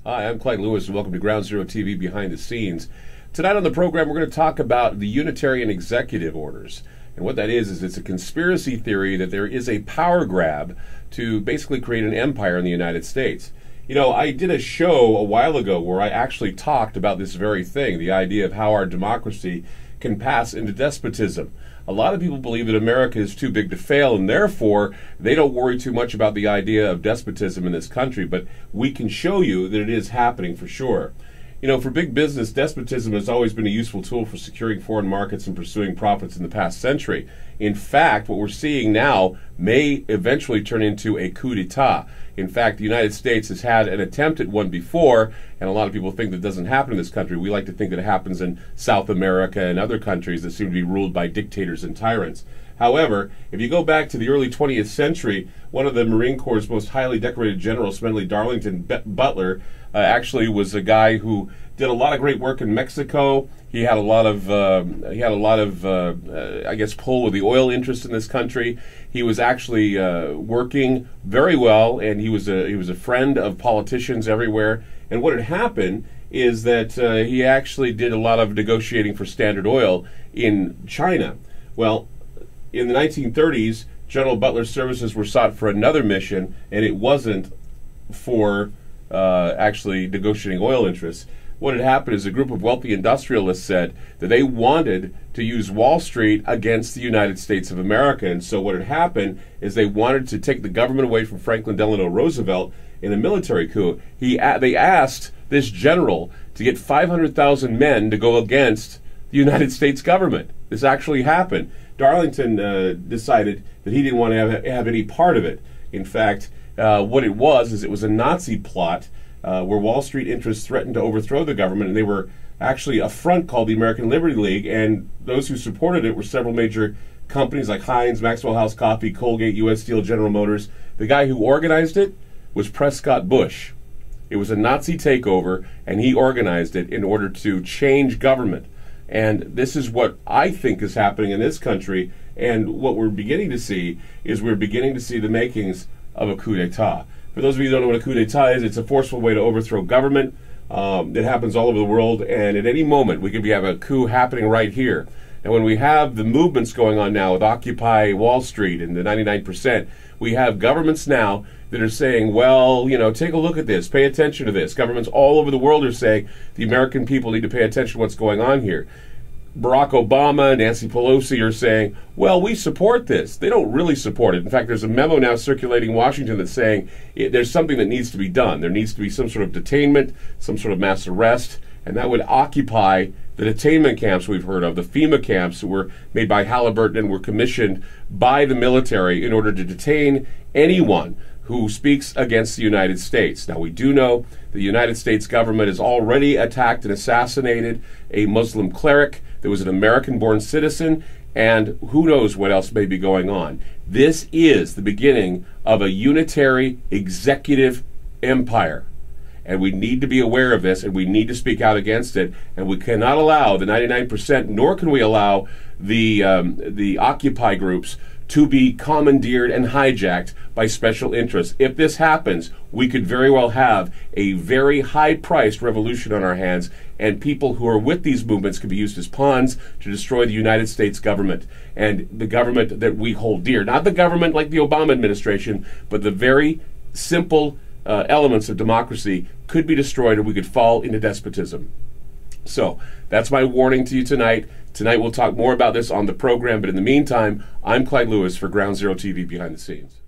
Hi, I'm Clyde Lewis, and welcome to Ground Zero TV Behind the Scenes. Tonight on the program, we're going to talk about the Unitary and Executive Orders. And what that is it's a conspiracy theory that there is a power grab to basically create an empire in the United States. You know, I did a show a while ago where I actually talked about this very thing, the idea of how our democracy can pass into despotism. A lot of people believe that America is too big to fail, and therefore they don't worry too much about the idea of despotism in this country, but we can show you that it is happening for sure. You know, for big business, despotism has always been a useful tool for securing foreign markets and pursuing profits in the past century. In fact, what we're seeing now may eventually turn into a coup d'etat. In fact, the United States has had an attempt at one before, and a lot of people think that doesn't happen in this country. We like to think that it happens in South America and other countries that seem to be ruled by dictators and tyrants. However, if you go back to the early 20th century, one of the Marine Corps' most highly decorated generals, Smedley Darlington Butler, actually was a guy who did a lot of great work in Mexico. He had a lot of, I guess, pull with the oil interest in this country. He was actually working very well, and he was a friend of politicians everywhere. And what had happened is that he actually did a lot of negotiating for Standard Oil in China. Well, in the 1930s, General Butler's services were sought for another mission, and it wasn't for actually negotiating oil interests. What had happened is a group of wealthy industrialists said that they wanted to use Wall Street against the United States of America. And so what had happened is they wanted to take the government away from Franklin Delano Roosevelt in a military coup. They asked this general to get 500,000 men to go against the United States government. This actually happened. Darlington decided that he didn't want to have any part of it. In fact, what it was a Nazi plot where Wall Street interests threatened to overthrow the government, and they were actually a front called the American Liberty League, and those who supported it were several major companies like Heinz, Maxwell House Coffee, Colgate, U.S. Steel, General Motors. The guy who organized it was Prescott Bush. It was a Nazi takeover, and he organized it in order to change government. And this is what I think is happening in this country, and what we're beginning to see is we're beginning to see the makings of a coup d'etat. For those of you who don't know what a coup d'etat is, it's a forceful way to overthrow government. It happens all over the world, and at any moment we could have a coup happening right here. And when we have the movements going on now with Occupy Wall Street and the 99%, we have governments now that are saying, well, you know, take a look at this, pay attention to this. Governments all over the world are saying the American people need to pay attention to what's going on here. Barack Obama and Nancy Pelosi are saying, well, we support this. They don't really support it. In fact, there's a memo now circulating in Washington that's saying there's something that needs to be done. There needs to be some sort of detainment, some sort of mass arrest, and that would occupy the detainment camps we've heard of, the FEMA camps that were made by Halliburton and were commissioned by the military in order to detain anyone who speaks against the United States. Now, we do know the United States government has already attacked and assassinated a Muslim cleric that was an American-born citizen, and who knows what else may be going on. This is the beginning of a unitary executive empire. And we need to be aware of this, and we need to speak out against it. And we cannot allow the 99%, nor can we allow the Occupy groups to be commandeered and hijacked by special interests. If this happens, we could very well have a very high-priced revolution on our hands, and people who are with these movements could be used as pawns to destroy the United States government, and the government that we hold dear. Not the government like the Obama administration, but the very simple elements of democracy could be destroyed, or we could fall into despotism. So that's my warning to you tonight. Tonight we'll talk more about this on the program, but in the meantime, I'm Clyde Lewis for Ground Zero TV Behind the Scenes.